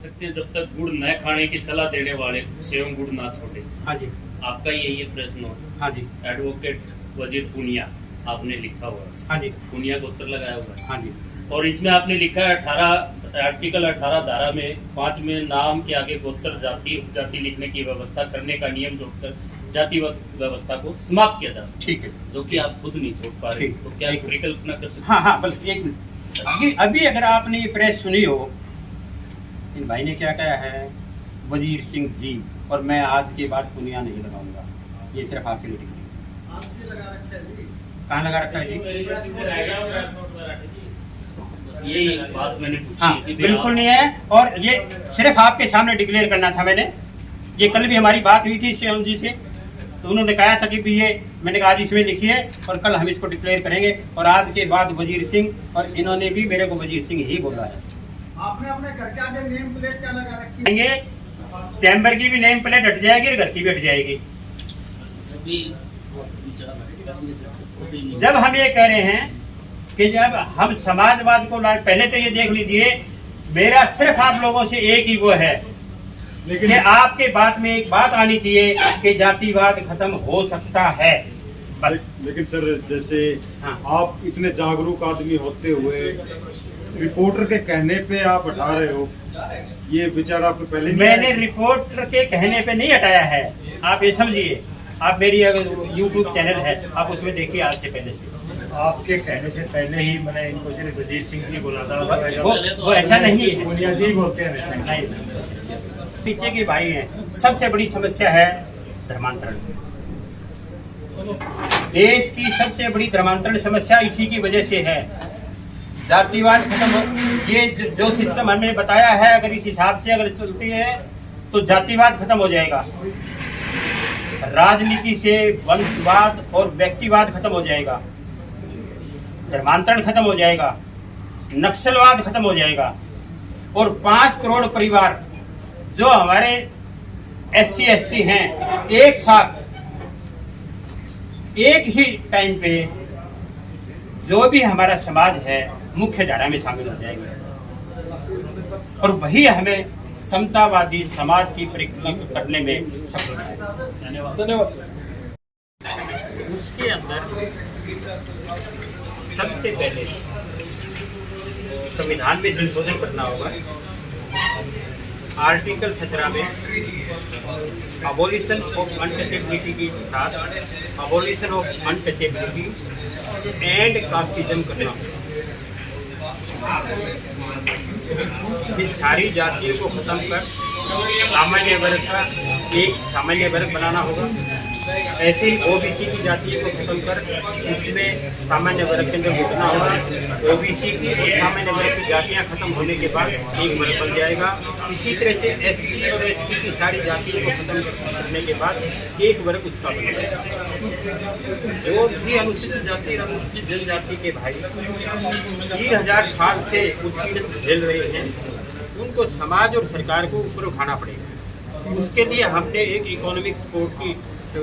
सकते हैं जब तक गुड़ न खाने की सलाह देने वाले सेवं गुड़ ना छोड़े। हाँ जी, आपका यही प्रश्न हो। हाँ जी, एडवोकेट वजीर पुनिया आपने लिखा हुआ है। हाँ जी, पुनिया को उत्तर लगाया हुआ है। हाँ जी, और इसमें आपने लिखा है 18 आर्टिकल 18 धारा में 5 में नाम के आगे गोत्र जाति उपजाति लिखने की व्यवस्था करने का नियम जोड़कर जाति व्यवस्था को समाप्त किया जा सकता ठीक है। है, जो कि आप खुद नहीं छोड़ पा रहे। ठीक। तो क्या परिकल्पना कर सकते हाँ हाँ, बल्कि एक मिनट, अभी अगर आपने ये प्रेस सुनी हो, इन भाई ने क्या कहा है, वजीर सिंह जी, और मैं आज के बाद पुनिया नहीं लगाऊंगा, ये सिर्फ आपके लिए टिप्पणी। कहाँ लगा रखा है जी? यही बात मैंने पूछी हाँ, कि बिल्कुल नहीं है, और ये सिर्फ आपके सामने डिक्लेयर करना था मैंने। ये कल भी हमारी बात हुई थी श्याम जी से, तो उन्होंने कहा था कि भी ये, मैंने कहा आज इसमें लिखिए और कल हम इसको डिक्लेयर करेंगे, और आज के बाद वजीर सिंह, और इन्होंने भी मेरे को वजीर सिंह ही बोला है। आपने अपने घर के आगे नेम प्लेट क्या लगा रखी है? चैम्बर की भी नेम प्लेट हट जाएगी और घर की भी हट जाएगी। जब हम ये कह रहे हैं कि जब हम समाजवाद को पहले तो ये देख लीजिए, मेरा सिर्फ आप लोगों से एक ही वो है, लेकिन आपके बात में एक बात आनी चाहिए कि जातिवाद खत्म हो सकता है, बस। लेकिन सर, जैसे हाँ। आप इतने जागरूक आदमी होते हुए रिपोर्टर के कहने पे आप हटा रहे हो, ये विचार आपको पहले नहीं मैंने आया? रिपोर्टर के कहने पे नहीं हटाया है, आप ये समझिए। आप मेरी अगर यूट्यूब चैनल है, आप उसमें देखिए आज से पहले से। आपके कहने से पहले ही मैंने इनको सिर्फ वजीर सिंह जी बोला था। वो ऐसा नहीं है, पुनिया जी बोलते हैं वैसे। नहीं। पीछे के भाई हैं, सबसे बड़ी समस्या है धर्मांतरण। देश की सबसे बड़ी धर्मांतरण समस्या इसी की वजह से है। जातिवाद खत्म हो, ये जो सिस्टम हमने बताया है, अगर इस हिसाब से अगर चलती है तो जातिवाद खत्म हो जाएगा, राजनीति से वंशवाद और व्यक्तिवाद खत्म हो जाएगा, धर्मांतरण खत्म हो जाएगा, नक्सलवाद खत्म हो जाएगा, और 5 करोड़ परिवार जो हमारे SC ST हैं, एक साथ एक ही टाइम पे जो भी हमारा समाज है मुख्य धारा में शामिल हो जाएंगे, और वही हमें समतावादी समाज की प्रक्रिया करने में सफल है। धन्यवाद सर। उसके अंदर सबसे पहले संविधान में संशोधन करना होगा। आर्टिकल 17 में अबोलिशन ऑफ अनटचेबिलिटी के साथ abolition of untouchability and casteism करना होगा। ये सारी जातियों को खत्म कर सामान्य वर्ग का एक सामान्य वर्ग बनाना होगा। ऐसे ही OBC की जातियों को खत्म कर उसमें सामान्य वर्ग के अंदर घुसना होगा। OBC की और सामान्य वर्ग की जातियां खत्म होने के बाद एक वर्ग बन जाएगा। इसी तरह से SC और ST की सारी जातियों को खत्म करने के बाद एक वर्ग उसका बन जाएगा। जो भी अनुसूचित जाति और अनुसूचित जनजाति के भाई 3000 साल से उत्पीड़न झेल रहे हैं, उनको समाज और सरकार को ऊपर उठाना पड़ेगा। उसके लिए हमने एक इकोनॉमिक सपोर्ट की तो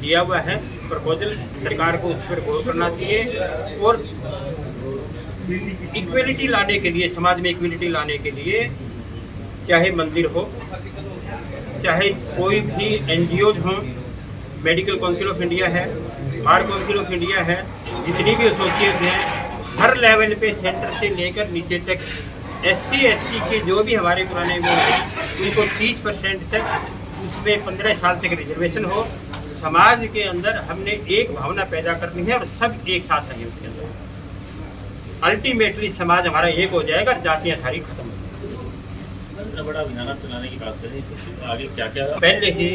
दिया हुआ है प्रपोजल, सरकार को उस पर गौर करना चाहिए। और इक्वलिटी लाने के लिए, समाज में इक्वलिटी लाने के लिए, चाहे मंदिर हो, चाहे कोई भी NGOs हों, मेडिकल काउंसिल ऑफ इंडिया है, बार काउंसिल ऑफ इंडिया है, जितनी भी एसोसिएशन हैं, हर लेवल पे सेंटर से लेकर नीचे तक SC ST के जो भी हमारे पुराने वोट हैं उनको 30% तक, उसमें 15 साल तक रिजर्वेशन हो। समाज के अंदर हमने एक भावना पैदा करनी है और सब एक साथ रहें उसके अंदर। अल्टीमेटली समाज हमारा एक हो जाएगा, जातियाँ सारी खत्म हो जाएंगी। इतना बड़ा अभियान चलाने की बात करें, इससे आगे क्या क्या? पहले ही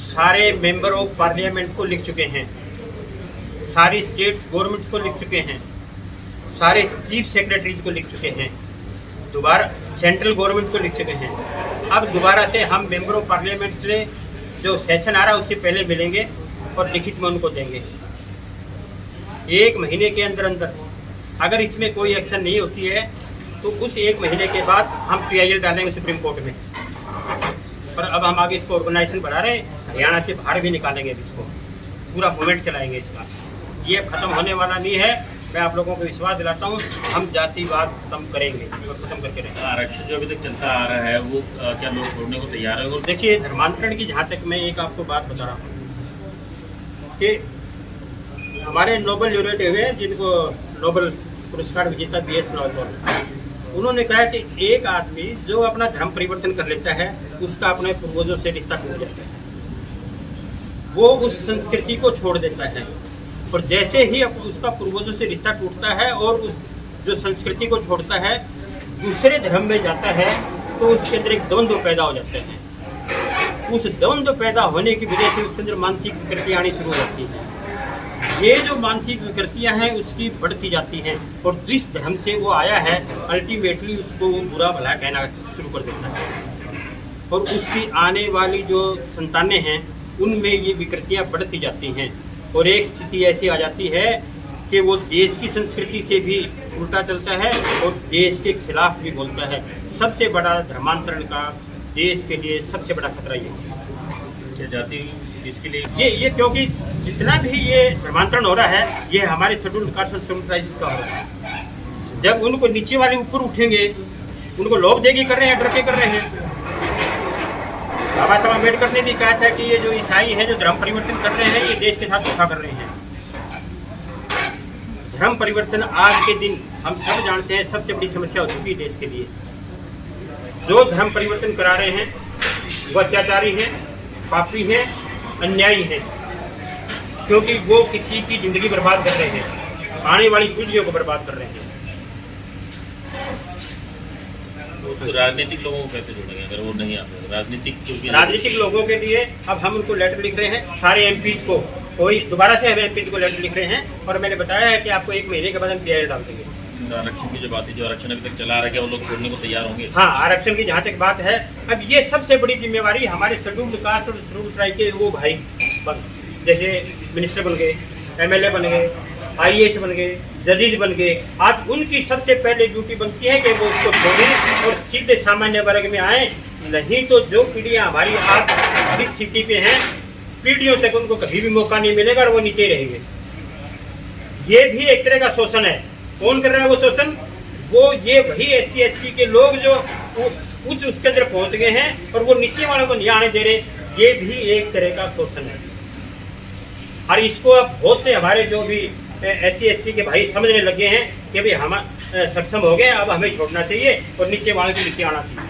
सारे मेंबर ऑफ पार्लियामेंट को लिख चुके हैं, सारी स्टेट्स गवर्नमेंट्स को लिख चुके हैं, सारे चीफ सेक्रेटरीज को लिख चुके हैं, दोबारा सेंट्रल गवर्नमेंट को लिख चुके हैं। अब दोबारा से हम मेंबर ऑफ पार्लियामेंट से जो सेशन आ रहा है उससे पहले मिलेंगे और लिखित में उनको देंगे। 1 महीने के अंदर अंदर अगर इसमें कोई एक्शन नहीं होती है तो उस 1 महीने के बाद हम PIL डालेंगे सुप्रीम कोर्ट में। और अब हम आगे इसको ऑर्गेनाइजेशन बढ़ा रहे हैं, हरियाणा से बाहर भी निकालेंगे, इसको पूरा मूवमेंट चलाएंगे इसका। ये खत्म होने वाला नहीं है। मैं आप लोगों को विश्वास दिलाता हूँ, हम जातिवाद खत्म करेंगे और खत्म करके रहेंगे। आरक्षण जो अभी तक चलता आ रहा है वो क्या लोग छोड़ने को तैयार है? और देखिए, धर्मांतरण की जहाँ तक मैं एक आपको बात बता रहा हूँ कि हमारे नोबेल laureate हुए हैं, जिनको नोबेल पुरस्कार विजेता BS नॉयपॉल, उन्होंने कहा कि एक आदमी जो अपना धर्म परिवर्तन कर लेता है उसका अपने पूर्वजों से रिश्ता टूट जाता है, वो उस संस्कृति को छोड़ देता है। और जैसे ही उसका पूर्वजों से रिश्ता टूटता है और उस जो संस्कृति को छोड़ता है दूसरे धर्म में जाता है, तो उसके अंदर एक द्वंद्व पैदा हो जाता है। उस द्वंद्व पैदा होने की वजह से उसके अंदर मानसिक विकृतियाँ आनी शुरू हो जाती हैं। ये जो मानसिक विकृतियाँ हैं उसकी बढ़ती जाती हैं, और जिस धर्म से वो आया है अल्टीमेटली उसको वो बुरा भला कहना शुरू कर देता है, और उसकी आने वाली जो संतानें हैं उनमें ये विकृतियाँ बढ़ती जाती हैं, और एक स्थिति ऐसी आ जाती है कि वो देश की संस्कृति से भी उल्टा चलता है और देश के खिलाफ भी बोलता है। सबसे बड़ा धर्मांतरण का देश के लिए सबसे बड़ा खतरा ये है। क्या जाति इसके लिए ये क्योंकि जितना भी ये धर्मांतरण हो रहा है ये हमारे शेड्यूल्ड कास्ट और शेड्यूल्ड ट्राइब्स का हो रहा है। जब उनको नीचे वाले ऊपर उठेंगे, उनको लोभ देगी कर रहे हैं, डर के कर रहे हैं। बाबा साहब अम्बेडकर ने भी कहा था कि ये जो ईसाई है जो धर्म परिवर्तन कर रहे हैं ये देश के साथ धोखा कर रहे हैं। धर्म परिवर्तन आज के दिन हम सब जानते हैं सबसे बड़ी समस्या हो चुकी है देश के लिए। जो धर्म परिवर्तन करा रहे हैं वो अत्याचारी है, पापी है, अन्यायी है, क्योंकि वो किसी की जिंदगी बर्बाद कर रहे हैं, आने वाली पीढ़ियों को बर्बाद कर रहे हैं। तो राजनीतिक लोगों को कैसे जोड़ेंगे अगर वो नहीं आते? राजनीतिक लोगों के लिए अब हम उनको लेटर लिख रहे हैं, सारे MPs को, कोई दोबारा से हम MPs को लेटर लिख रहे हैं, और मैंने बताया है कि आपको 1 महीने के बाद हम PIL डाल देंगे। आरक्षण की जो बात है, जो आरक्षण अभी तक चला रहा है, क्या वो लोग छोड़ने को तैयार होंगे? हाँ, आरक्षण की जहाँ तक बात है, अब ये सबसे बड़ी जिम्मेवारी हमारे शेड्यूल्ड कास्ट और शेड्यूल्ड ट्राइब के वो भाई जैसे मिनिस्टर बन गए, MLA बन गए, IAS बन गए, जजेज बन गए, आज उनकी सबसे पहले ड्यूटी बनती है कि वो उसको छोड़ें और सीधे सामान्य वर्ग में आए। नहीं तो जो पीढ़ियाँ हमारी आज जिस स्थिति पे हैं, पीढ़ियों तक उनको कभी भी मौका नहीं मिलेगा और वो नीचे रहेंगे। ये भी एक तरह का शोषण है। कौन कर रहा है वो शोषण? वो ये वही SC ST के लोग जो उच्च उसके अंदर पहुंच गए हैं और वो नीचे वालों को नहीं आने दे रहे। ये भी एक तरह का शोषण है, और इसको अब बहुत से हमारे जो भी SC ST के भाई समझने लगे हैं कि भाई हम सक्षम हो गए, अब हमें छोड़ना चाहिए और नीचे वालों को नीचे आना चाहिए।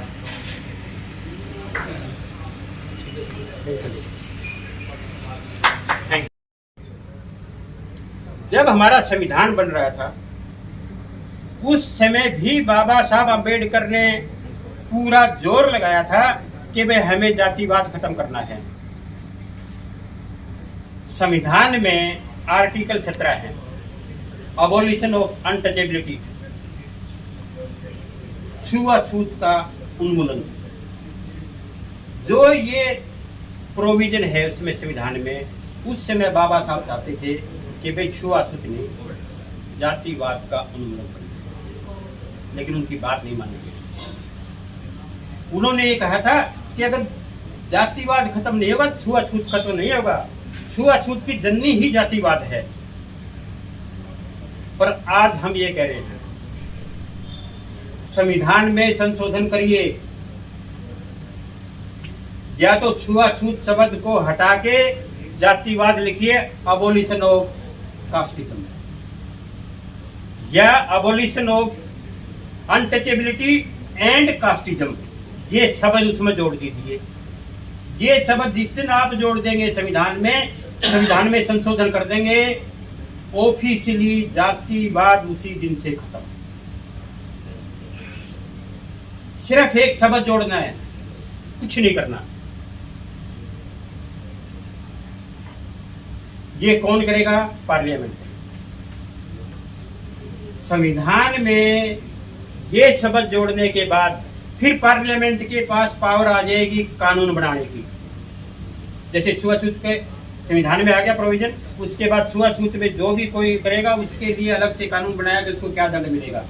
Thank you. जब हमारा संविधान बन रहा था उस समय भी बाबा साहब अम्बेडकर ने पूरा जोर लगाया था कि भाई हमें जातिवाद खत्म करना है। संविधान में आर्टिकल 17 है, अबोलिशन ऑफ अनटचेबिलिटी, छुआछूत का उन्मूलन। जो ये प्रोविजन है उसमें संविधान में, उस समय बाबा साहब चाहते थे कि भाई छुआछूत नहीं, जातिवाद का उन्मूलन करना, लेकिन उनकी बात नहीं मानी गई। उन्होंने ये कहा था कि अगर जातिवाद खत्म नहीं होगा, छुआछूत खत्म नहीं होगा। छुआछूत की जननी ही जातिवाद है। पर आज हम ये कह रहे हैं संविधान में संशोधन करिए, या तो छुआछूत शब्द को हटा के जातिवाद लिखिए, अबोलिशन ऑफ कास्टिज्म, या abolition of untouchability and casteism, ये शब्द उसमें जोड़ दीजिए। ये शब्द जिस दिन आप जोड़ देंगे संविधान में संशोधन कर देंगे, ऑफिशियली जातिवाद उसी दिन से खत्म। सिर्फ एक शब्द जोड़ना है, कुछ नहीं करना। ये कौन करेगा? पार्लियामेंट। संविधान में ये शब्द जोड़ने के बाद फिर पार्लियामेंट के पास पावर आ जाएगी कानून बनाने की। जैसे छुआछूत के संविधान में आ गया प्रोविजन, उसके बाद छुआछूत में जो भी कोई करेगा उसके लिए अलग से कानून बनाया कि उसको क्या दंड मिलेगा।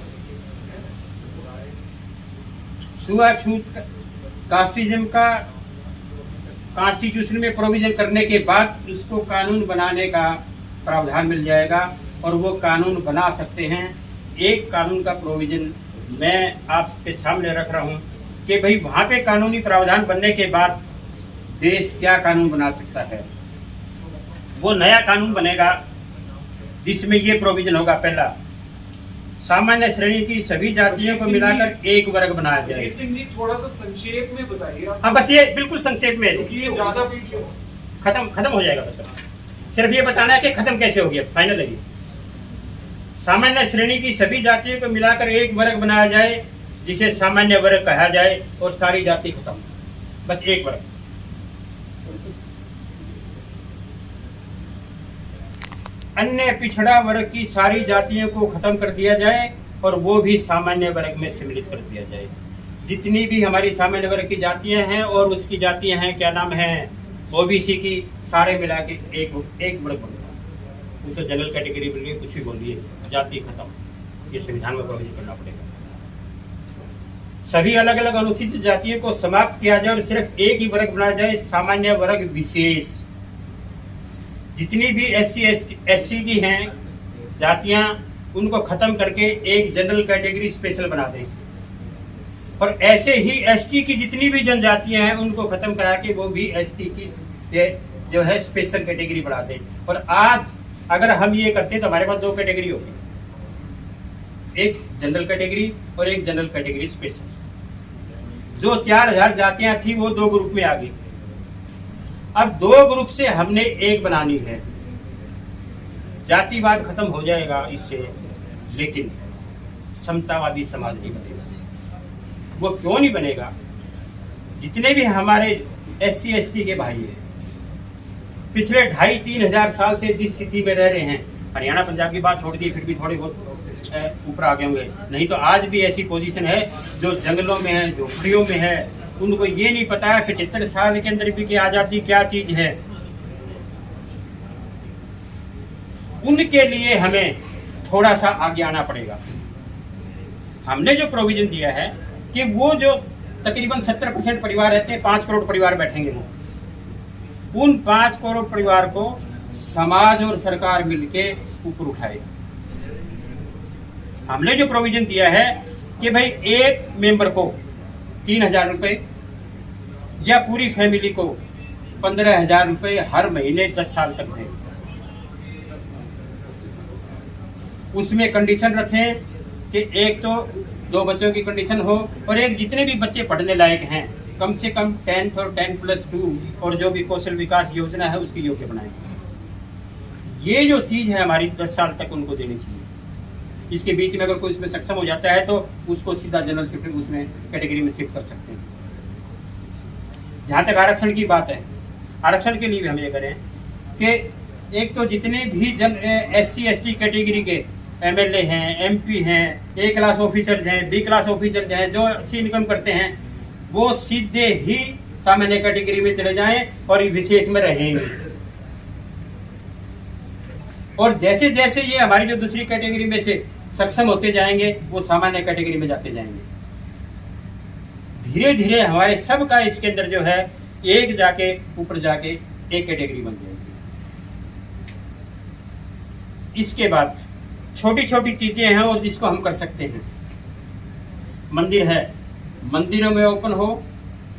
छुआछूत कास्टिज्म का कॉन्स्टिट्यूशन में प्रोविजन करने के बाद उसको कानून बनाने का प्रावधान मिल जाएगा। और वो कानून बना सकते हैं। एक कानून का प्रोविज़न मैं आपके सामने रख रहा हूँ कि भाई वहाँ पे कानूनी प्रावधान बनने के बाद देश क्या कानून बना सकता है। वो नया कानून बनेगा जिसमें ये प्रोविज़न होगा। पहला, सामान्य श्रेणी की सभी जातियों को मिलाकर एक वर्ग बनाया जाए। सिंह जी थोड़ा सा संक्षेप में बताइए। हाँ, बस ये बिल्कुल संक्षेप में, क्योंकि ये ज्यादा वीडियो खत्म हो जाएगा। बस सिर्फ ये बताना है कि खत्म कैसे हो गया, फाइनल है ये। सामान्य श्रेणी की सभी जातियों को मिलाकर एक वर्ग बनाया जाए जिसे सामान्य वर्ग कहा जाए और सारी जाति खत्म, बस एक वर्ग। अन्य पिछड़ा वर्ग की सारी जातियों को खत्म कर दिया जाए और वो भी सामान्य वर्ग में सम्मिलित कर दिया जाए। जितनी भी हमारी सामान्य वर्ग की जातियां हैं और उसकी जातियां हैं, क्या नाम है, ओबीसी की, सारे मिला के एक वर्ग बन गया। उसे जनरल कैटेगरी बोलिए, कुछ भी बोलिए, जाति खत्म। ये संविधान में प्रोविजन करना पड़ेगा। सभी अलग अलग अनुसूचित जातियों को समाप्त किया जाए और सिर्फ एक ही वर्ग बनाया जाए, सामान्य वर्ग विशेष। जितनी भी SC की हैं जातियां, उनको खत्म करके एक जनरल कैटेगरी स्पेशल बना दें। और ऐसे ही ST की जितनी भी जनजातियां हैं उनको खत्म करा के वो भी ST की जो है स्पेशल कैटेगरी बना दें। और आज अगर हम ये करते तो हमारे पास दो कैटेगरी होगी, एक जनरल कैटेगरी और एक जनरल कैटेगरी स्पेशल। जो 4000 जातियां थी वो दो ग्रुप में आ गई। अब दो ग्रुप से हमने एक बनानी है। जातिवाद खत्म हो जाएगा इससे, लेकिन समतावादी समाज नहीं बनेगा। वो क्यों नहीं बनेगा? जितने भी हमारे SC ST के भाई हैं, पिछले 2,500-3 हजार साल से जिस स्थिति में रह रहे हैं, हरियाणा पंजाब की बात छोड़ दी, फिर भी थोड़े बहुत ऊपर आ गए होंगे, नहीं तो आज भी ऐसी पोजीशन है जो जंगलों में है, झोपड़ियों में है। उनको ये नहीं पता है 75 साल के अंदर भी कि आजादी क्या चीज है। उनके लिए हमें थोड़ा सा आगे आना पड़ेगा। हमने जो प्रोविजन दिया है कि वो जो तकरीबन 70% परिवार रहते हैं, 5 करोड़ परिवार बैठेंगे, वो उन 5 करोड़ परिवार को समाज और सरकार मिलके ऊपर उठाएगा। हमने जो प्रोविजन दिया है कि भाई एक मेंबर को 3,000 रुपए या पूरी फैमिली को 15,000 रुपए हर महीने 10 साल तक दें। उसमें कंडीशन रखें कि एक तो 2 बच्चों की कंडीशन हो और एक जितने भी बच्चे पढ़ने लायक हैं कम से कम 10th और 10+2 और जो भी कौशल विकास योजना है उसकी योग्य बनाएं। ये जो चीज है हमारी 10 साल तक उनको देनी चाहिए। इसके बीच में अगर कोई इसमें सक्षम हो जाता है तो उसको सीधा जनरल शिफ्ट उसमें कैटेगरी में शिफ्ट कर सकते हैं। जहाँ तक आरक्षण की बात है, आरक्षण के लिए भी हम ये करें कि एक तो जितने भी SC ST कैटेगरी के MLA हैं, MP हैं, A क्लास ऑफिसर्स हैं, B क्लास ऑफिसर्स हैं, जो अच्छी इनकम करते हैं, वो सीधे ही सामान्य कैटेगरी में चले जाएं और विशेष में रहेंगे। और जैसे जैसे ये हमारी जो दूसरी कैटेगरी में से सक्षम होते जाएंगे वो सामान्य कैटेगरी में जाते जाएंगे। धीरे धीरे हमारे सब का इसके अंदर जो है एक जाके ऊपर जाके एक कैटेगरी बन जाएगी। इसके बाद छोटी छोटी चीजें हैं और जिसको हम कर सकते हैं। मंदिर है, मंदिरों में ओपन हो,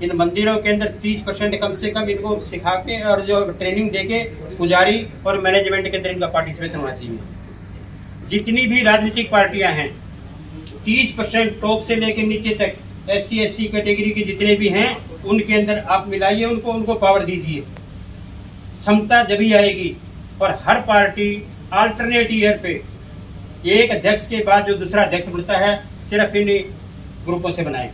इन मंदिरों के अंदर 30% कम से कम इनको सिखा के और जो ट्रेनिंग देके पुजारी और मैनेजमेंट के अंदर इनका पार्टिसिपेशन होना चाहिए। जितनी भी राजनीतिक पार्टियां हैं 30% टॉप से लेकर नीचे तक SC ST कैटेगरी के जितने भी हैं उनके अंदर आप मिलाइए, उनको पावर दीजिए। समता जब ही आएगी। और हर पार्टी अल्टरनेट ईयर पे एक अध्यक्ष के बाद जो दूसरा अध्यक्ष बनता है सिर्फ इन ग्रुपों से बनाए।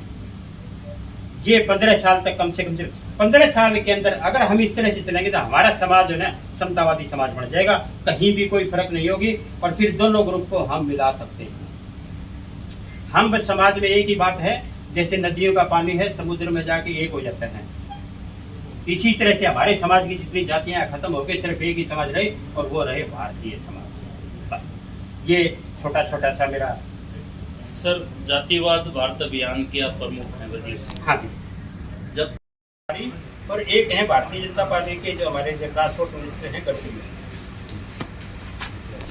ये 15 साल तक कम से कम 15 साल के अंदर अगर हम इस तरह से चलेंगे तो हमारा समाज जो है समतावादी समाज बन जाएगा। कहीं भी कोई फर्क नहीं होगी और फिर दोनों ग्रुप को हम मिला सकते हैं। हम बस समाज में एक ही बात है, जैसे नदियों का पानी है समुद्र में जाके एक हो जाता है, इसी तरह से हमारे समाज की जितनी जातियां खत्म हो गई, सिर्फ एक ही समाज रहे और वो रहे भारतीय समाज। बस ये छोटा छोटा सा मेरा। सर, जातिवाद भारत अभियान के आप प्रमुख हैं वजीर सिंह। हाँ जी। जब और एक है भारतीय जनता पार्टी के जो हमारे ट्रांसपोर्ट मिनिस्टर हैं गडकरी,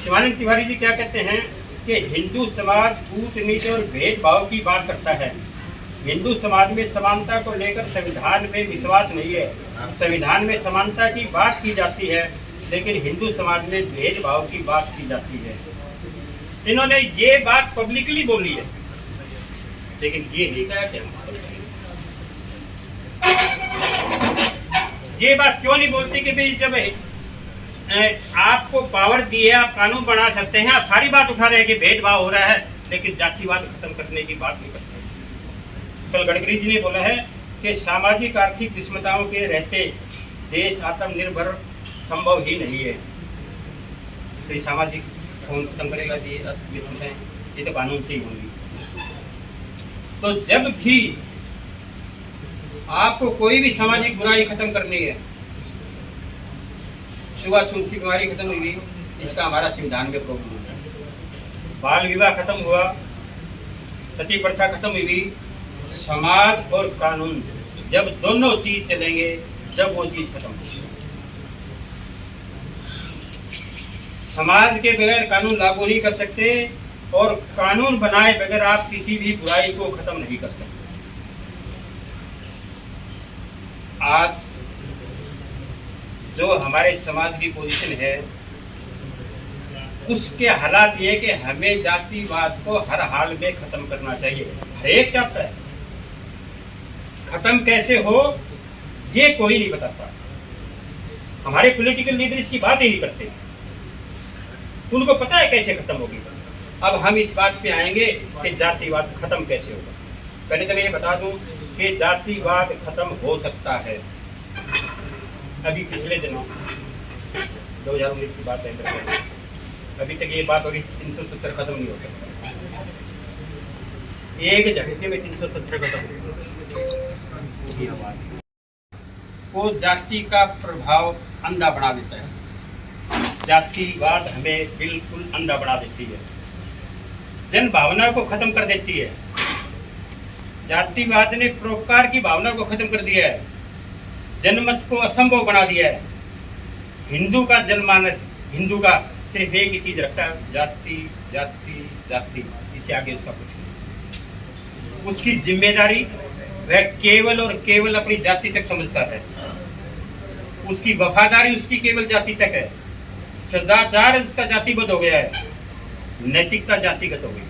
शिवानंद तिवारी जी क्या कहते हैं कि हिंदू समाज ऊंच नीच और भेदभाव की बात करता है। हिंदू समाज में समानता को लेकर संविधान में विश्वास नहीं है। संविधान में समानता की बात की जाती है, लेकिन हिंदू समाज में भेदभाव की बात की जाती है। इन्होंने ये बात पब्लिकली बोली है, लेकिन ये नहीं कहा कि हम ये बात क्यों नहीं बोलती कि भाई जब आपको पावर दी है, आप कानून बना सकते हैं, आप सारी बात उठा रहे हैं कि भेदभाव हो रहा है, लेकिन जातिवाद खत्म करने की बात नहीं करते। कल गडकरी जी ने बोला है कि सामाजिक आर्थिक विषमताओं के रहते देश आत्मनिर्भर संभव ही नहीं है। तो ये सामाजिक कौन खत्म करेगा? ये विषमताएं ये तो कानून से ही होंगी। तो जब भी आपको कोई भी सामाजिक बुराई खत्म करनी है, छुआछूत की बीमारी खत्म हुई, इसका हमारा संविधान में प्रॉब्लम है। बाल विवाह खत्म हुआ, सती प्रथा खत्म हुई, समाज और कानून जब दोनों चीज चलेंगे जब वो चीज खत्म होगी। समाज के बगैर कानून लागू नहीं कर सकते और कानून बनाए बगैर आप किसी भी बुराई को खत्म नहीं कर सकते। आज जो हमारे समाज की पोजीशन है, उसके हालात ये कि हमें जातिवाद को हर हाल में खत्म करना चाहिए। हर एक चाहता है, खत्म कैसे हो ये कोई नहीं बताता। हमारे पॉलिटिकल लीडर इसकी बात ही नहीं करते, उनको पता है कैसे खत्म होगी। अब हम इस बात पे आएंगे कि जातिवाद खत्म कैसे होगा। पहले तो मैं ये बता दूं कि जातिवाद खत्म हो सकता है। अभी पिछले दिनों 2019 की बात है, अभी तक ये बात हो रही 370 खत्म नहीं हो सकता। एक झटके में 370 खत्म हो। वो जाति का प्रभाव अंधा बना देता है। जातिवाद हमें बिल्कुल अंधा बना देती है, जन भावना को खत्म कर देती है। जातिवाद ने परोपकार की भावना को खत्म कर दिया है, जनमत को असंभव बना दिया है। हिंदू का जनमानस, हिंदू का सिर्फ एक ही चीज रखता है, जाति जाति जाति, इससे आगे उसका कुछ नहीं। उसकी जिम्मेदारी वह केवल और केवल अपनी जाति तक समझता है। उसकी वफादारी उसकी केवल जाति तक है। सदाचार उसका जातिगत हो गया है, नैतिकता जातिगत हो गई।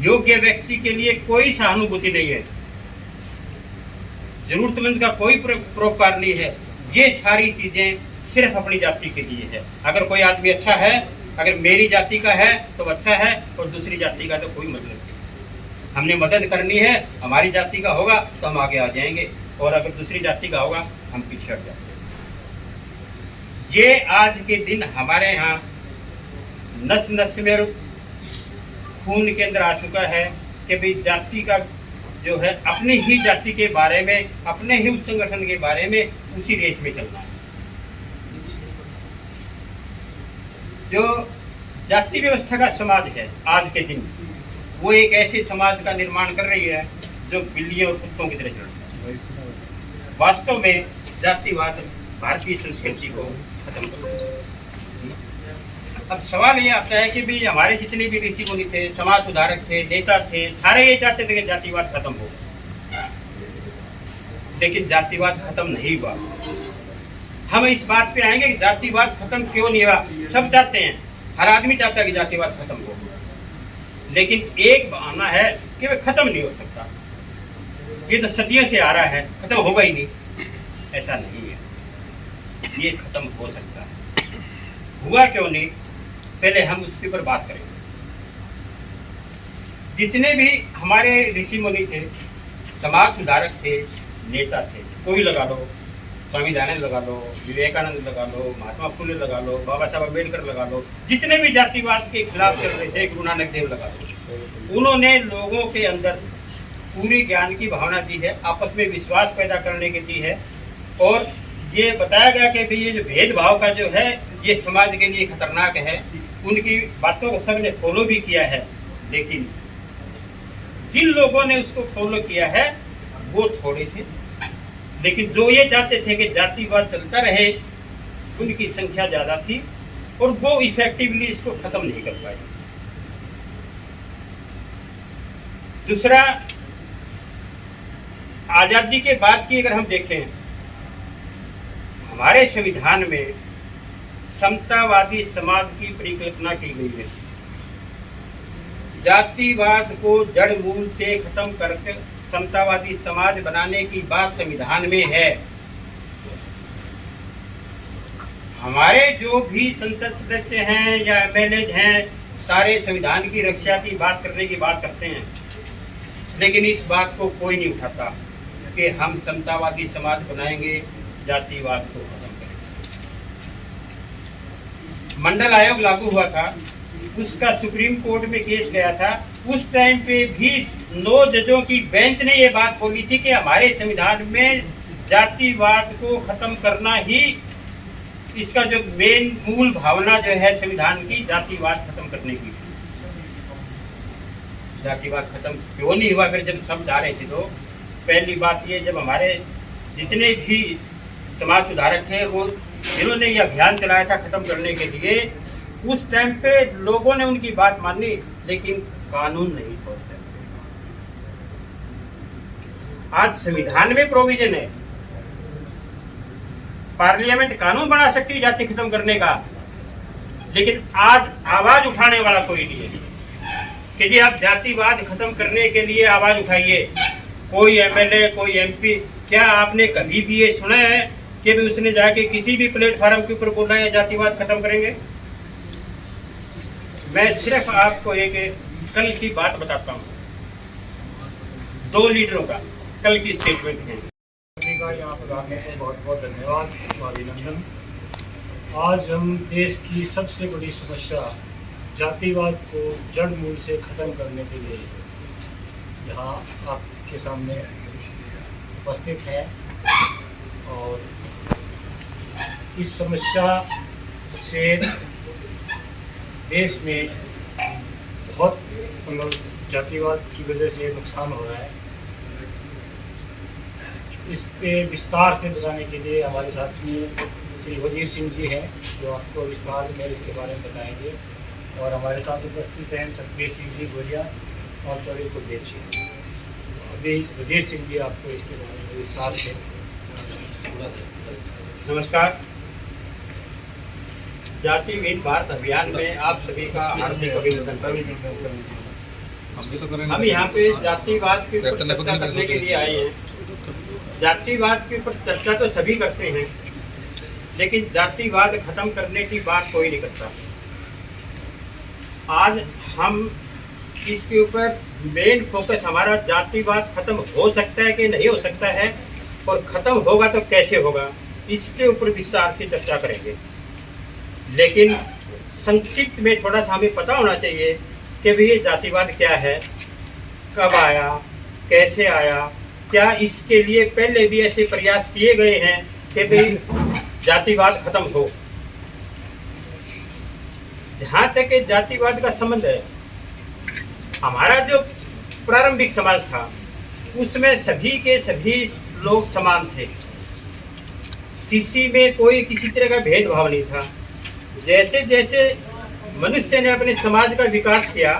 योग्य व्यक्ति के लिए कोई सहानुभूति नहीं है, जरूरतमंद का कोई परोपकार नहीं है। ये सारी चीजें सिर्फ अपनी जाति के लिए है। अगर कोई आदमी अच्छा है, अगर मेरी जाति का है तो अच्छा है, और दूसरी जाति का तो कोई मतलब नहीं। हमने मदद करनी है, हमारी जाति का होगा तो हम आगे आ जाएंगे, और अगर दूसरी जाति का होगा हम पीछे हट जाएंगे। ये आज के दिन हमारे यहाँ नस नस में खून के अंदर आ चुका है कि भाई जाति का जो है, अपनी ही जाति के बारे में, अपने ही उस संगठन के बारे में उसी रेस में चलना है। जो जाति व्यवस्था का समाज है आज के दिन, वो एक ऐसे समाज का निर्माण कर रही है जो बिल्लियों और कुत्तों की तरह चल रहा है। वास्तव में जातिवाद भारतीय संस्कृति को खत्म कर रहा है। अब सवाल ये आता है कि भाई हमारे जितने भी ऋषि मुनि थे, समाज सुधारक थे, नेता थे, सारे ये चाहते थे कि जातिवाद खत्म हो, लेकिन जातिवाद खत्म नहीं हुआ। हम इस बात पे आएंगे कि जातिवाद खत्म क्यों नहीं हुआ। सब चाहते हैं, हर आदमी चाहता है कि जातिवाद खत्म हो, लेकिन एक बहाना है कि वह खत्म नहीं हो सकता। ये तो सदियों से आ रहा है, खत्म होगा ही नहीं। ऐसा नहीं है, ये खत्म हो सकता है। हुआ क्यों नहीं, पहले हम उसके ऊपर बात करेंगे। जितने भी हमारे ऋषि मुनि थे, समाज सुधारक थे, नेता थे, कोई लगा लो, स्वामी दयानंद लगा लो, विवेकानंद लगा लो, महात्मा फुले लगा लो, बाबा साहब अम्बेडकर लगा लो, जितने भी जातिवाद के खिलाफ चल रहे थे, गुरु नानक देव लगा लो, उन्होंने लोगों के अंदर पूरी ज्ञान की भावना दी है, आपस में विश्वास पैदा करने की दी है, और ये बताया गया कि भाई ये जो भेदभाव का जो है ये समाज के लिए खतरनाक है। उनकी बातों को सबने फॉलो भी किया है, लेकिन जिन लोगों ने उसको फॉलो किया है वो थोड़े थे, लेकिन जो ये चाहते थे कि जातिवाद चलता रहे, उनकी संख्या ज़्यादा थी। और वो इफेक्टिवली इसको खत्म नहीं कर पाए। दूसरा, आजादी के बाद की अगर हम देखें, हमारे संविधान में समतावादी समाज की परिकल्पना की गई है। जातिवाद को जड़ मूल से खत्म करके समतावादी समाज बनाने की बात संविधान में है। हमारे जो भी संसद सदस्य हैं या एमएलए हैं, सारे संविधान की रक्षा की बात करने की बात करते हैं, लेकिन इस बात को कोई नहीं उठाता कि हम समतावादी समाज बनाएंगे, जातिवाद को खत्म करेंगे। मंडल आयोग लागू हुआ था, उसका सुप्रीम कोर्ट में केस गया था। उस टाइम पे भी 9 जजों की बेंच ने ये बात बोली थी कि हमारे संविधान में जातिवाद को खत्म करना ही इसका जो मेन मूल भावना जो है संविधान की, जातिवाद खत्म करने की। जातिवाद खत्म क्यों नहीं हुआ फिर जब सब जा रहे थे? तो पहली बात ये, जब हमारे जितने भी समाज सुधारक थे वो जिन्होंने ये अभियान चलाया था खत्म करने के लिए, उस टाइम पे लोगों ने उनकी बात मानी, लेकिन कानून नहीं था उस टाइम पे। आज संविधान में प्रोविजन है, पार्लियामेंट कानून बना सकती है जाति खत्म करने का, लेकिन आज आवाज उठाने वाला कोई नहीं है कि जी आप जातिवाद खत्म करने के लिए आवाज उठाइए। कोई एमएलए, कोई एमपी, क्या आपने कभी भी ये सुना है कि भी उसने जाके किसी भी प्लेटफार्म के ऊपर बोला है जातिवाद खत्म करेंगे? मैं सिर्फ आपको एक कल की बात बताता हूँ, 2 लीडरों का कल की स्टेटमेंट है। यहाँ पर आने को बहुत बहुत धन्यवाद, अभिनंदन। आज हम देश की सबसे बड़ी समस्या जातिवाद को जड़ मूल से खत्म करने के लिए यहाँ आपके सामने उपस्थित हैं, और इस समस्या से देश में बहुत जातिवाद की वजह से नुकसान हो रहा है। इस पे विस्तार से बताने के लिए हमारे साथ में श्री वजीर सिंह जी हैं, जो आपको विस्तार में इसके बारे में बताएंगे, और हमारे साथ उपस्थित हैं सतबीर सिंह जी गोरिया और चौधरी कुलदीप सिंह। अभी वजीर सिंह जी आपको इसके बारे में विस्तार से। नमस्कार। जाति विहीन भारत अभियान में आप सभी का हार्दिक अभिनंदन। हम यहाँ पे जातिवाद के ऊपर चर्चा करने के लिए आए हैं। जातिवाद के ऊपर चर्चा तो सभी करते हैं, लेकिन जातिवाद खत्म करने की बात कोई नहीं करता। आज हम इसके ऊपर मेन फोकस हमारा जातिवाद खत्म हो सकता है कि नहीं हो सकता है, और खत्म होगा तो कैसे होगा, इसके ऊपर विस्तार से चर्चा करेंगे। लेकिन संक्षिप्त में थोड़ा सा हमें पता होना चाहिए कि भाई ये जातिवाद क्या है, कब आया, कैसे आया, क्या इसके लिए पहले भी ऐसे प्रयास किए गए हैं कि भाई जातिवाद खत्म हो। जहाँ तक जातिवाद का संबंध है, हमारा जो प्रारंभिक समाज था उसमें सभी के सभी लोग समान थे, किसी में कोई किसी तरह का भेदभाव नहीं था। जैसे जैसे मनुष्य ने अपने समाज का विकास किया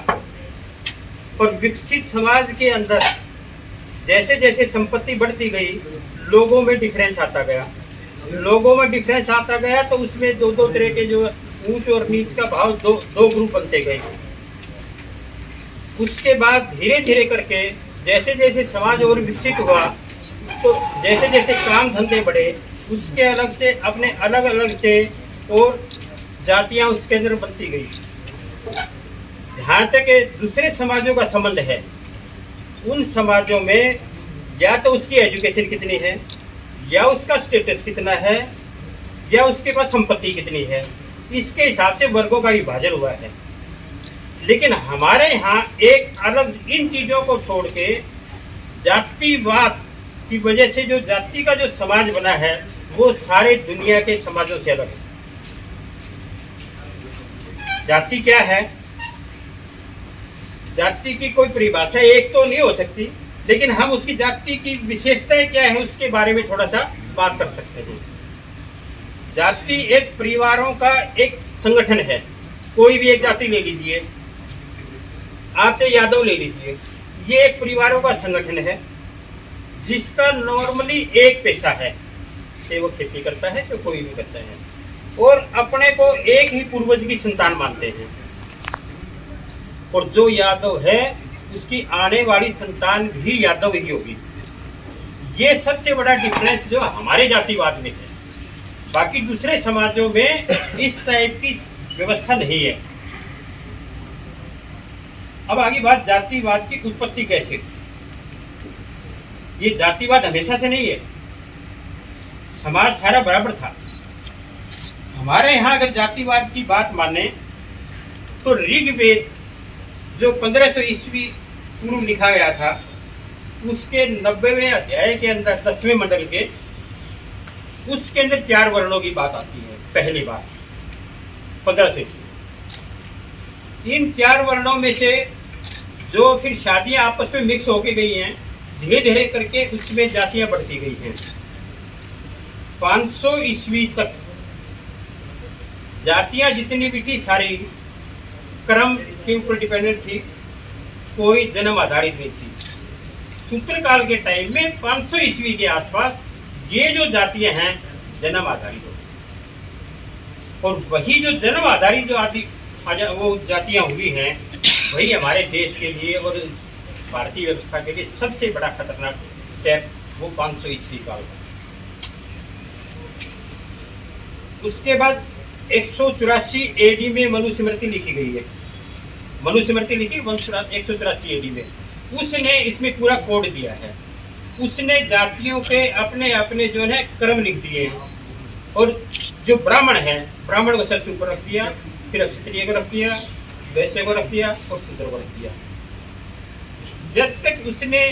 और विकसित समाज के अंदर जैसे जैसे संपत्ति बढ़ती गई, लोगों में डिफरेंस आता गया। लोगों में डिफरेंस आता गया तो उसमें दो दो तरह के जो ऊंच और नीच का भाव दो ग्रुप बनते गए। उसके बाद धीरे धीरे करके जैसे जैसे समाज और विकसित हुआ, तो जैसे जैसे काम धंधे बढ़े, उसके अलग से अपने अलग अलग से और जातियां उसके अंदर बनती गई। जहाँ तक दूसरे समाजों का संबंध है, उन समाजों में या तो उसकी एजुकेशन कितनी है, या उसका स्टेटस कितना है, या उसके पास संपत्ति कितनी है, इसके हिसाब से वर्गों का विभाजन हुआ है। लेकिन हमारे यहाँ एक अलग इन चीज़ों को छोड़ के जातिवाद की वजह से जो जाति का जो समाज बना है वो सारे दुनिया के समाजों से अलग है। जाति क्या है? जाति की कोई परिभाषा एक तो नहीं हो सकती, लेकिन हम उसकी जाति की विशेषताएं क्या है उसके बारे में थोड़ा सा बात कर सकते हैं। जाति एक परिवारों का एक संगठन है। कोई भी एक जाति ले लीजिए, आपसे यादव ले लीजिए, ये एक परिवारों का संगठन है जिसका नॉर्मली एक पेशा है, चाहे वो खेती करता है, तो कोई भी करता है, और अपने को एक ही पूर्वज की संतान मानते हैं। और जो यादव है उसकी आने वाली संतान भी यादव ही होगी। ये सबसे बड़ा डिफरेंस जो हमारे जातिवाद में है। बाकी दूसरे समाजों में इस टाइप की व्यवस्था नहीं है। अब आगे बात जातिवाद की उत्पत्ति कैसे हुई। ये जातिवाद हमेशा से नहीं है, समाज सारा बराबर था। हमारे यहाँ अगर जातिवाद की बात माने तो ऋग्वेद जो 1500 ईस्वी पूर्व लिखा गया था, उसके 90वें अध्याय के अंदर 10वें मंडल के, उसके अंदर 4 वर्णों की बात आती है। पहली बात 1500 ईस्वी। इन 4 वर्णों में से जो फिर शादियां आपस में मिक्स होके गई हैं, धीरे धीरे करके उसमें जातियां बढ़ती गई हैं। 500 ईस्वी तक जातियां जितनी भी थी सारी क्रम के ऊपर डिपेंडेंट थी, कोई जन्म आधारित नहीं थी। सूत्र काल के टाइम में 500 ईस्वी के आसपास ये जो जातियां हैं जन्म आधारित हो गई, और वही जो जन्म आधारित जो वो जातियां हुई हैं, वही हमारे देश के लिए और भारतीय व्यवस्था के लिए सबसे बड़ा खतरनाक स्टेप वो 500 ईस्वी काल था। उसके बाद 184 एडी में मनुस्मृति लिखी गई है। मनुस्मृति लिखी 184 एडी में। उसने इसमें पूरा कोड दिया है। उसने जातियों के अपने अपने जो है कर्म लिख दिए हैं, और जो ब्राह्मण है, ब्राह्मण को सबसे ऊपर रख दिया, फिर क्षत्रिय को रख दिया, वैश्य को रख दिया और शूद्र को रख दिया। जब तक उसने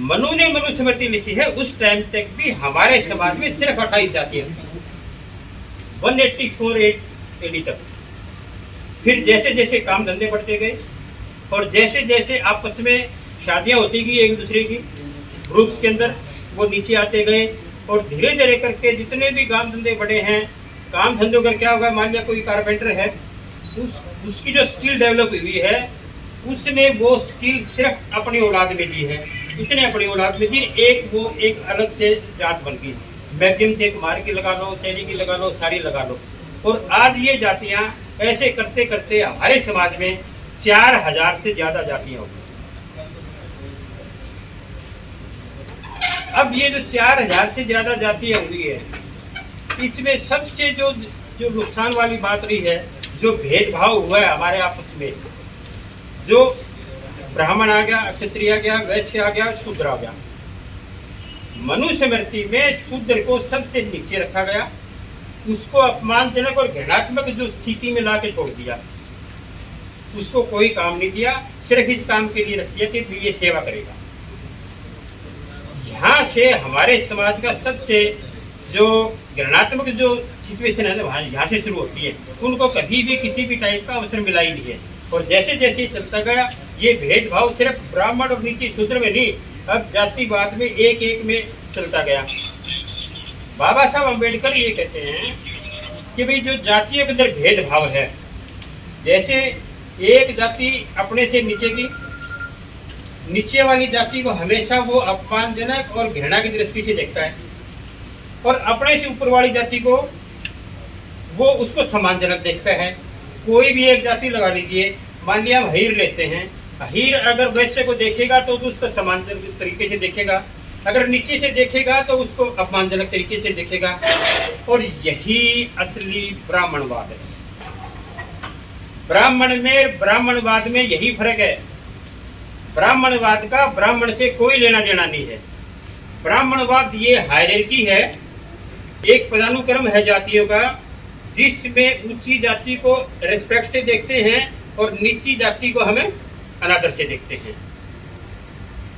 मनु ने मनुस्मृति लिखी है, उस टाइम तक भी हमारे समाज में सिर्फ 28 जातियां थी, 184 एडी तक। फिर जैसे जैसे काम धंधे बढ़ते गए और जैसे जैसे आपस में शादियां होती गई एक दूसरे की ग्रुप्स के अंदर, वो नीचे आते गए, और धीरे धीरे करके जितने भी काम धंधे बढ़े हैं, काम धंधों का क्या होगा, मान लिया कोई कारपेंटर है, उसकी जो स्किल डेवलप हुई है, उसने वो स्किल सिर्फ अपनी औलाद में दी है। उसने अपनी औलाद में दी, एक अलग से जात बन गई। मैक्सिमम से कुमार की लगा लो, सैनी की लगा लो, सारी लगा लो। और आज ये जातियां ऐसे करते करते हमारे समाज में 4000 से ज्यादा जातियां हो गई। अब ये जो 4000 से ज्यादा जातियां हुई है, इसमें सबसे जो नुकसान वाली बात रही है, जो भेदभाव हुआ है हमारे आपस में, जो ब्राह्मण आ गया, क्षत्रिय आ गया, वैश्य आ गया, शूद्र आ गया। मनुस्मृति में शूद्र को सबसे नीचे रखा गया, उसको अपमानजनक और घृणात्मक जो स्थिति में ला के छोड़ दिया। उसको कोई काम नहीं दिया, सिर्फ इस काम के लिए रख दिया कि ये सेवा करेगा। यहाँ से हमारे समाज का सबसे जो घृणात्मक जो सिचुएशन है ना, यहाँ से शुरू होती है। उनको कभी भी किसी भी टाइप का अवसर मिला ही नहीं है। और जैसे जैसे चलता गया, ये भेदभाव सिर्फ ब्राह्मण और नीचे शूद्र में नहीं, अब जातिवाद में एक एक में चलता गया। बाबा साहब अम्बेडकर ये कहते हैं कि भाई जो जातियों के अंदर भेदभाव है, जैसे एक जाति अपने से नीचे की, नीचे वाली जाति को हमेशा वो अपमानजनक और घृणा की दृष्टि से देखता है, और अपने से ऊपर वाली जाति को वो उसको सम्मानजनक देखता है। कोई भी एक जाति लगा लीजिए, मान लिया हम हीर लेते हैं, हीर अगर वैश्य को देखेगा तो उसको सम्मानजनक तरीके से देखेगा, अगर नीचे से देखेगा तो उसको अपमानजनक तरीके से देखेगा। और यही असली ब्राह्मणवाद है। ब्राह्मणवाद में यही फर्क है। ब्राह्मणवाद का ब्राह्मण से कोई लेना देना नहीं है। ब्राह्मणवाद ये हायरार्की है, एक पदानुक्रम है जातियों का, जिसमें ऊंची जाति को रिस्पेक्ट से देखते हैं और नीची जाति को हमें अनादर से देखते हैं।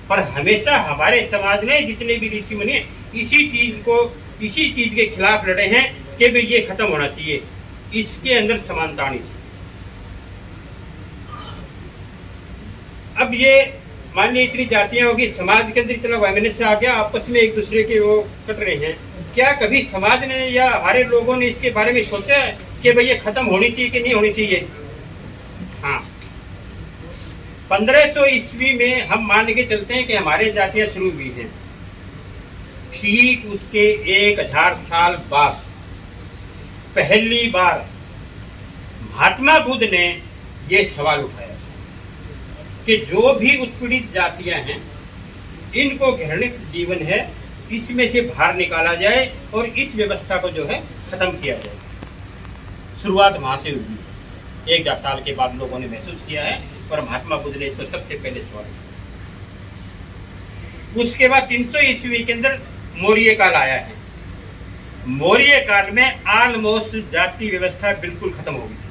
पर हमेशा हमारे समाज ने जितने भी ऋषि मुनि इसी चीज के खिलाफ लड़े हैं कि भाई ये खत्म होना चाहिए, इसके अंदर समानता आनी चाहिए। अब ये मान ली इतनी जातियां होगी, समाज के अंदर इतना वायमेंस आ गया, आपस में एक दूसरे के वो कट रहे हैं, क्या कभी समाज ने या हमारे लोगों ने इसके बारे में सोचा है कि भाई ये खत्म होनी चाहिए कि नहीं होनी चाहिए? हाँ, 1500 ईस्वी में हम मान के चलते हैं कि हमारे जातियां शुरू हुई हैं। ठीक उसके 1000 साल बाद पहली बार महात्मा बुद्ध ने ये सवाल उठाया कि जो भी उत्पीड़ित जातियां हैं, इनको घृणित जीवन है, इसमें से बाहर निकाला जाए और इस व्यवस्था को जो है खत्म किया जाए। शुरुआत वहां से हुई। 1000 साल के बाद लोगों ने महसूस किया है और महात्मा बुद्ध ने इसको सबसे पहले सवाल किया। उसके बाद 300 ईस्वी के अंदर मौर्य काल आया है। मौर्य काल में ऑलमोस्ट जाति व्यवस्था बिल्कुल खत्म हो गई थी।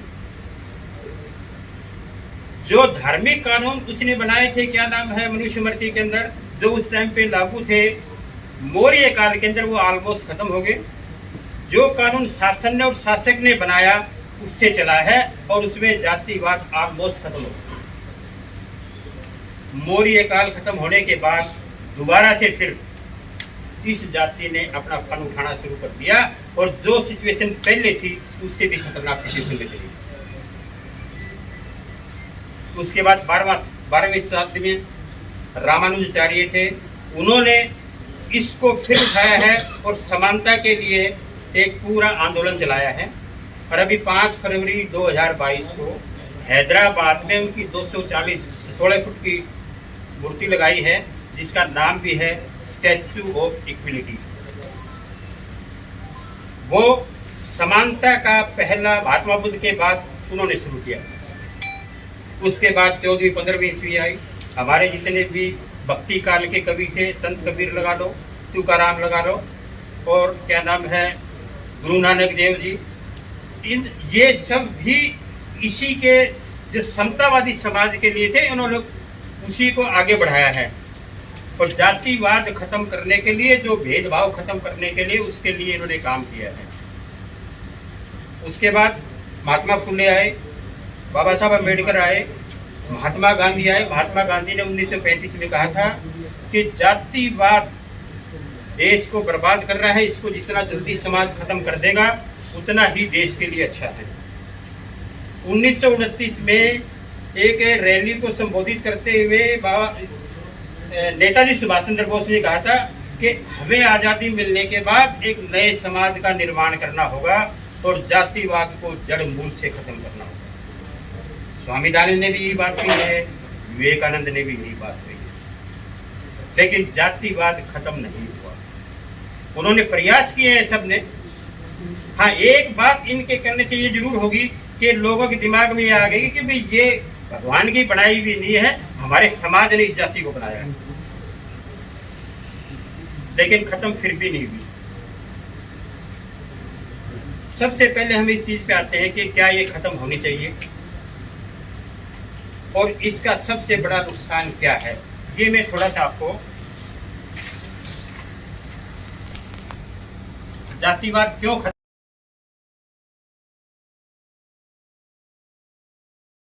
जो धार्मिक कानून उसने बनाए थे, क्या नाम है, मनुस्मृति के अंदर, जो उस टाइम पे लागू थे, मौर्य काल के अंदर वो ऑलमोस्ट खत्म हो गए। जो कानून शासन ने और शासक ने बनाया उससे चला है और उसमें जातिवाद ऑलमोस्ट खत्म हो गया। मौर्य काल खत्म होने के बाद दोबारा से फिर इस जाति ने अपना फन उठाना शुरू कर दिया और जो सिचुएशन पहले थी उससे भी खतरनाक सिचुएशन में चली। उसके बाद 12वीं शताब्दी में रामानुजाचार्य थे, उन्होंने इसको फिर उठाया है और समानता के लिए एक पूरा आंदोलन चलाया है। और अभी 5 फरवरी 2022 को हैदराबाद में उनकी 216 फुट की मूर्ति लगाई है, जिसका नाम भी है स्टैचू ऑफ इक्विलिटी। वो समानता का पहला महात्मा बुद्ध के बाद उन्होंने शुरू किया। उसके बाद 14वीं 15वीं ईस्वी आई। हमारे जितने भी भक्ति काल के कवि थे, संत कबीर लगा लो, तुकाराम लगा लो, और क्या नाम है, गुरु नानक देव जी, ये सब भी इसी के जो समतावादी समाज के लिए थे, उन्होंने उसी को आगे बढ़ाया है। और जातिवाद खत्म करने के लिए, जो भेदभाव खत्म करने के लिए, उसके लिए इन्होंने काम किया है। उसके बाद महात्मा फुले आए, बाबा साहब अम्बेडकर आए, महात्मा गांधी आए। महात्मा गांधी ने 1935 में कहा था कि जातिवाद देश को बर्बाद कर रहा है, इसको जितना जल्दी समाज खत्म कर देगा उतना ही देश के लिए अच्छा है। 1929 में एक रैली को संबोधित करते हुए नेताजी सुभाष चंद्र बोस ने कहा था कि हमें आज़ादी मिलने के बाद एक नए समाज का निर्माण करना होगा और जातिवाद को जड़ मूल से खत्म करना होगा। स्वामी दयानंद ने भी यही बात कही है, विवेकानंद ने भी यही बात कही है, लेकिन जातिवाद खत्म नहीं हुआ। उन्होंने प्रयास किए हैं सबने। हाँ, एक बात इनके करने से ये जरूर होगी कि लोगों के दिमाग में ये आ गई कि भाई ये भगवान की बनाई हुई नहीं है, हमारे समाज ने इस जाति को बनाया है, लेकिन खत्म फिर भी नहीं हुई। सबसे पहले हम इस चीज पे आते हैं कि क्या ये खत्म होनी चाहिए और इसका सबसे बड़ा नुकसान क्या है। ये मैं थोड़ा सा आपको जातिवाद क्यों खत्म